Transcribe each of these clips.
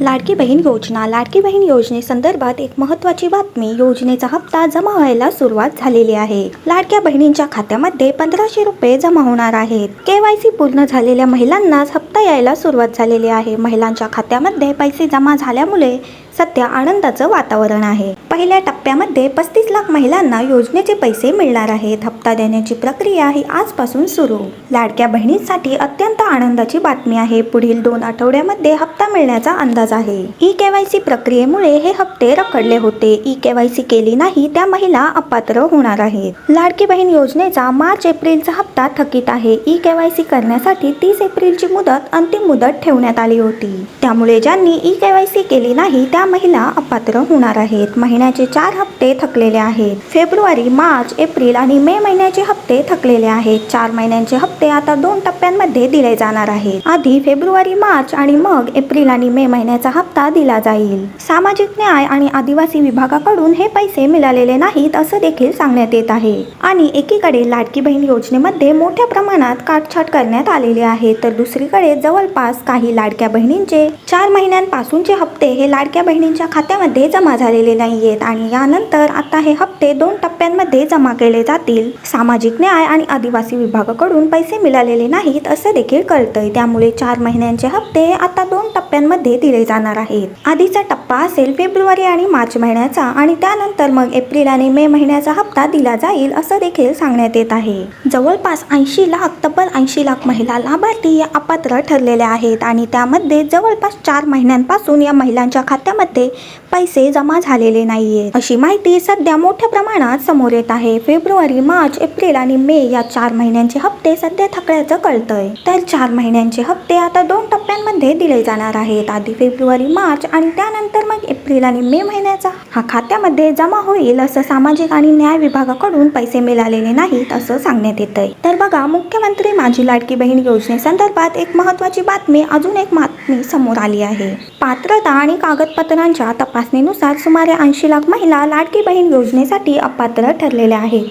लाडकी बहीण योजना. लाडकी बहीण योजनेसंदर्भात एक महत्त्वाची बातमी. योजनेचा हप्ता जमा व्हायला सुरुवात झालेली आहे. लाडक्या बहिणींच्या खात्यामध्ये 1500 रुपये जमा होणार आहेत. KYC पूर्ण झालेल्या महिलांनाच हप्ता यायला सुरुवात झालेली आहे. महिलांच्या खात्यामध्ये पैसे जमा झाल्यामुळे सध्या आनंदाचं वातावरण आहे. पहिल्या टप्प्यामध्ये 35 लाख महिलांना योजनेचे पैसे मिळणार आहेत. हप्ता देण्याची प्रक्रिया ही आजपासून सुरू. लाडक्या बहिणींसाठी अत्यंत आनंदाची बातमी आहे. पुढील 2 आठवड्यामध्ये हप्ता मिळण्याचा अंदाज आहे. KYC प्रक्रियेमुळे हे हप्ते रखडले होते. KYC केली नाही त्या महिला अपात्र होणार आहेत. लाडकी बहीण योजनेचा मार्च-एप्रिलचा हप्ता थकीत आहे. KYC करण्यासाठी 30 एप्रिलची मुदत अंतिम मुदत ठेवण्यात आली होती. त्यामुळे ज्यांनी KYC केली नाही त्या महिला अपात्र होणार आहेत. महिन्याचे 4 हप्ते थकलेले आहेत. फेब्रुवारी, मार्च, एप्रिल आणि मे महिन्याचे हप्ते थकलेले आहेत. 4 महिन्यांचे हप्ते आता 2 टप्प्यांमध्ये दिले जाणार आहेत. आधी फेब्रुवारी, मार्च आणि मग एप्रिल आणि मे महिन्याचा हप्ता दिला जाईल. सामाजिक न्याय आणि आदिवासी विभागाकडून हे पैसे मिळालेले नाहीत असं देखील सांगण्यात येत आहे. आणि एकीकडे लाडकी बहीण योजनेमध्ये मोठ्या प्रमाणात काटछाट करण्यात आलेली आहे, तर दुसरीकडे जवळपास काही लाडक्या बहिणींचे 4 महिन्यांपासूनचे हप्ते हे लाडक्या बहिणींच्या खात्यामध्ये जमा झालेले नाहीयेत आणि यानंतर आता हे हप्ते 2 टप्प्यांमध्ये जमा केले जातील. सामाजिक न्याय आणि आदिवासी विभागाकडून पैसे मिळालेले नाहीत असं देखील कळतंय. त्यामुळे 4 महिन्यांचे हप्ते आता 2 टप्प्यांमध्ये दिले जाणार आहेत. आधीचा टप्पा असेल फेब्रुवारी आणि मार्च महिन्याचा आणि त्यानंतर मग एप्रिल आणि मे महिन्याचा हप्ता दिला जाईल असं देखील सांगण्यात येत आहे. जवळपास 80 लाख, तब्बल 80 लाख महिला लाभार्थी या अपात्र ठरलेल्या आहेत आणि त्यामध्ये जवळपास 4 महिन्यांपासून या महिलांच्या खात्यामध्ये पैसे जमा झालेले नाहीये अशी माहिती सध्या मोठ्या प्रमाणात समोर येत आहे. फेब्रुवारी, मार्च, एप्रिल आणि मे या 4 महिन्यांचे हप्ते सध्या थकल्याचं कळतंय. तर 4 महिन्यांचे हप्ते आता 2 टप्प्यांमध्ये दिले जाणार आहेत. आधी फेब्रुवारी, मार्च आणि त्यानंतर मग एप्रिल आणि मे महिन्याचा हा खात्यामध्ये जमा होईल असं सामाजिक आणि न्याय विभागाकडून पैसे मिळालेले नाहीत असं सांगण्यात येतंय. तर बघा, मुख्यमंत्री माझी लाडकी बहीण योजनेसंदर्भात एक महत्त्वाची बातमी, अजून एक बातमी समोर आली आहे. पात्रता आणि कागदपत्रांच्या तपासणीनुसार सुमारे 80 लाख महिला लाडकी बहीण योजनेसाठी अपात्र ठरलेल्या आहेत.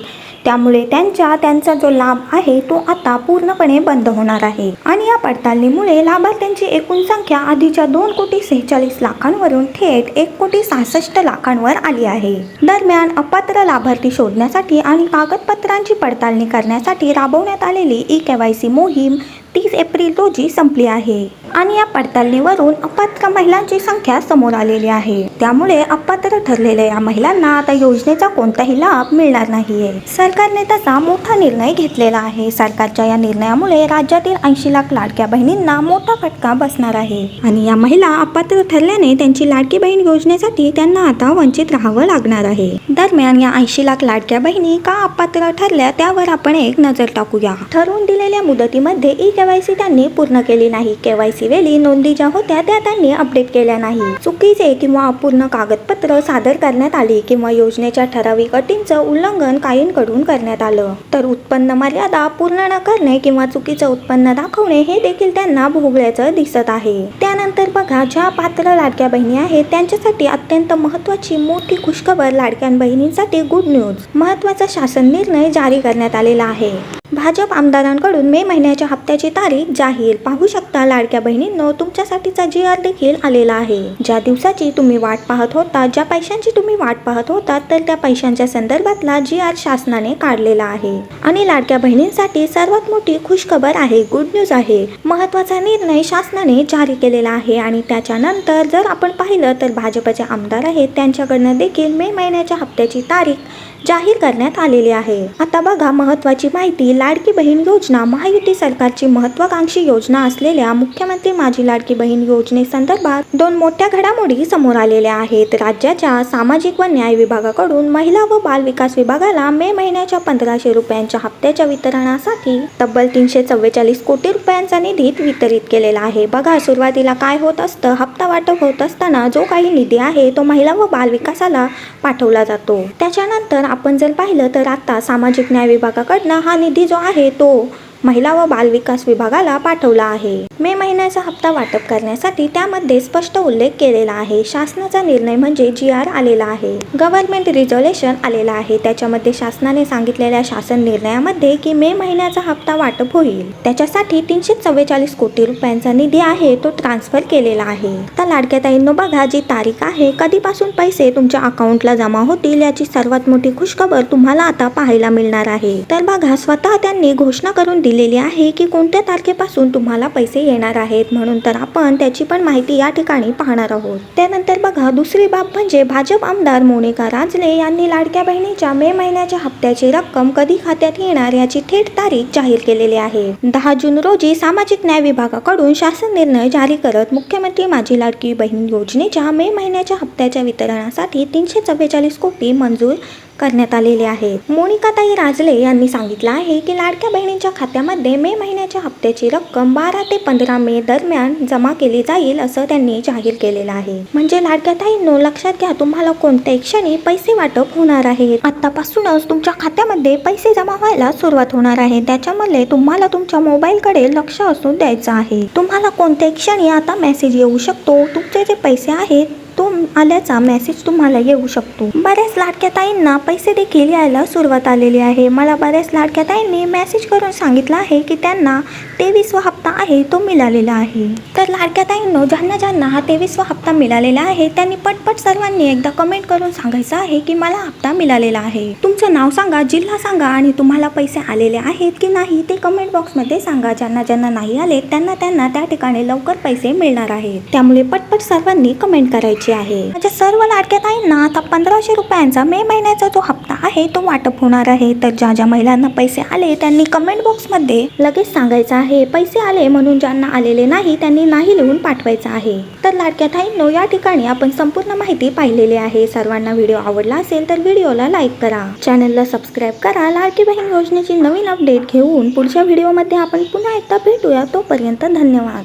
त्यामुळे त्यांचा जो लाभ आहे तो आता पूर्णपणे बंद होणार आहे. आणि या पडताळणीमुळे लाभार्थ्यांची एकूण संख्या आधीच्या 2,46 लाखांवरून थेट 1,66 लाखांवर आली आहे. दरम्यान अपात्र लाभार्थी शोधण्यासाठी आणि कागदपत्रांची पडताळणी करण्यासाठी राबवण्यात आलेली KYC मोहीम 30 एप्रिल रोजी संपली आहे. आणि या पडताळणीवरून अपात्र महिलांची संख्या समोर आलेली आहे. त्यामुळे अपात्र ठरलेल्या या महिलांना आता योजनेचा कोणताही लाभ मिळणार नाहीये. सरकारने तसा मोठा निर्णय घेतलेला आहे. सरकारच्या या निर्णयामुळे राज्यातील 80 लाख लाडक्या बहिणींना मोठा फटका बसणार आहे. आणि या महिला अपात्र ठरल्याने त्यांची लाडकी बहीण योजनेसाठी त्यांना आता वंचित राहावं लागणार आहे. दरम्यान या 80 लाख लाडक्या बहिणी का अपात्र ठरल्या त्यावर आपण एक नजर टाकूया. ठरवून दिलेल्या मुदतीमध्ये KYC त्यांनी पूर्ण केली नाही. KYC वेळी नोंदी ज्या होत्या त्या त्यांनी अपडेट केल्या नाही. चुकीचे किंवा अपूर्ण कागदपत्र सादर करण्यात आली किंवा योजनेच्या ठराविक अटींचं उल्लंघन काहींकडून करण्यात आलं. तर उत्पन्न मर्यादा पूर्ण न करणे किंवा चुकीचं उत्पन्न दाखवणे हे देखील त्यांना भोगल्याचं दिसत आहे. त्यानंतर बघा, ज्या पात्र लाडक्या बहिणी आहेत त्यांच्यासाठी अत्यंत महत्त्वाची मोठी खुशखबर. लाडक्या बहिणींसाठी गुड न्यूज. महत्त्वाचा शासन निर्णय जारी करण्यात आलेला आहे. भाजप आमदारांकडून मे महिन्याच्या हप्त्याची तारीख जाहीर. पाहू शकता लाडक्या बहिणींनो, तुमच्यासाठीचा GR देखील आलेला आहे. ज्या दिवसाची तुम्ही वाट पाहत होता, ज्या पैशांची तुम्ही वाट पाहत होता, तर त्या पैशांच्या संदर्भातला GR शासनाने काढलेला आहे. आणि लाडक्या बहिणींसाठी सर्वात मोठी खुशखबर आहे, गुड न्यूज आहे. महत्त्वाचा निर्णय शासनाने जारी केलेला आहे. आणि त्याच्यानंतर जर आपण पाहिलं तर भाजपचे आमदार आहेत त्यांच्याकडनं देखील मे महिन्याच्या हप्त्याची तारीख जाहीर करण्यात आलेली आहे. आता बघा महत्त्वाची माहिती. लाडकी बहीण योजना महायुती सरकारची महत्त्वाकांक्षी योजना असलेल्या मुख्यमंत्री माझी लाडकी बहीण योजनेसंदर्भात 2 मोठ्या घडामोडी समोर आलेल्या आहेत. राज्याच्या सामाजिक व न्याय विभागाकडून महिला व बाल विकास विभागाला मे महिन्याच्या 1500 रुपयांच्या हप्त्याच्या वितरणासाठी तब्बल 344 कोटी रुपयांचा निधी वितरित केलेला आहे. बघा, सुरुवातीला काय होत असतं, हप्ता वाटप होत असताना जो काही निधी आहे तो महिला व बाल विकासाला पाठवला जातो. त्याच्यानंतर आपण जर पाहिलं तर आता सामाजिक न्याय विभागाकडनं हा निधी जो आहे तो महिला व बाल विकास विभागाला पाठवला आहे. मे महिन्याचा हप्ता वाटप करण्यासाठी त्यामध्ये स्पष्ट उल्लेख केलेला आहे. शासनाचा निर्णय म्हणजे GR आलेला आहे, गव्हर्नमेंट रिझोल्युशन आलेला आहे. त्याच्यामध्ये शासनाने सांगितलेल्या शासन निर्णयामध्ये की मे महिन्याचा हप्ता वाटप होईल. त्याच्यासाठी 344 कोटी रुपयांचा निधी आहे तो ट्रान्सफर केलेला आहे. तर लाडक्या ताईंनो बघा, जी तारीख आहे कधीपासून पैसे तुमच्या अकाउंटला जमा होतील याची सर्वात मोठी खुशखबर तुम्हाला आता पाहायला मिळणार आहे. तर बघा, स्वतः त्यांनी घोषणा करून दिलेली आहे की कोणत्या तारखेपासून तुम्हाला पैसे येणार आहेत. म्हणून तर आपण त्याची पण माहिती या ठिकाणी पाहणार आहोत. त्यानंतर बघा, दुसरी बाब म्हणजे भाजप आमदार मोनिका राजळे यांनी लाडक्या बहिणीच्या मे महिन्याच्या हप्त्याची रक्कम कधी खात्यात येणार याची थेट तारीख जाहीर केलेली आहे. 10 जून रोजी सामाजिक न्याय विभागाकडून शासन निर्णय जारी करत मुख्यमंत्री माझी लाडकी बहीण योजनेच्या मे महिन्याच्या हप्त्याच्या वितरणासाठी 344 कोटी मंजूर करण्यात आलेले आहेत. मोनिकाताई राजळे यांनी सांगितलं आहे की लाडक्या बहिणींच्या खात्यामध्ये मे महिन्याच्या हप्त्याची रक्कम 12 ते 15 मे दरम्यान जमा केली जाईल असं त्यांनी जाहीर केलेलं आहे. म्हणजे लाडक्या ताईंनो लक्षात घ्या, तुम्हाला कोणत्याही क्षणी पैसे वाटप होणार आहे. आतापासूनच तुमच्या खात्यामध्ये पैसे जमा व्हायला सुरुवात होणार आहे. त्याच्यामुळे तुम्हाला तुमच्या मोबाईलकडे लक्ष असू द्यायचं आहे. तुम्हाला कोणत्याही क्षणी आता मेसेज येऊ शकतो. तुमचे जे पैसे आहेत तो आल्याचा मेसेज तुम्हाला येऊ शकतो. बऱ्याच लाडक्या ताईंना पैसे देखील यायला सुरुवात आलेली आहे. मला बऱ्याच लाडक्या ताईंनी मेसेज करून सांगितलं आहे की त्यांना 23वा हप्ता आहे तो मिळालेला आहे. तर लाडक्या ताईंनो, ज्यांना हा 23वा हप्ता मिळालेला आहे त्यांनी पटपट सर्वांनी एकदा कमेंट करून सांगायचं आहे की मला हप्ता मिळालेला आहे. तुमचं नाव सांगा, जिल्हा सांगा आणि तुम्हाला पैसे आलेले आहेत की नाही ते कमेंट बॉक्समध्ये सांगा. ज्यांना नाही आले त्यांना त्या ठिकाणी लवकर पैसे मिळणार आहेत. त्यामुळे पटपट सर्वांनी कमेंट करायची आहे. माझ्या सर्व लाडक्या ताईंना आता 1500 रुपयांचा मे महिन्याचा जो हप्ता आहे तो वाटप होणार आहे. तर ज्या महिलांना पैसे आले त्यांनी कमेंट बॉक्समध्ये लगेच सांगायचं आहे पैसे आले म्हणून. ज्यांना आलेले नाही त्यांनी नाही लिहून पाठवायचं आहे. तर लाडक्या ताईंनो, या ठिकाणी आपण संपूर्ण माहिती पाहिलेली आहे. सर्वांना व्हिडिओ आवडला असेल तर व्हिडिओला लाईक करा, चॅनलला सबस्क्राईब करा. लाडकी बहीण योजनेची नवीन अपडेट घेऊन पुढच्या व्हिडिओमध्ये आपण पुन्हा एकदा भेटूया. तोपर्यंत धन्यवाद.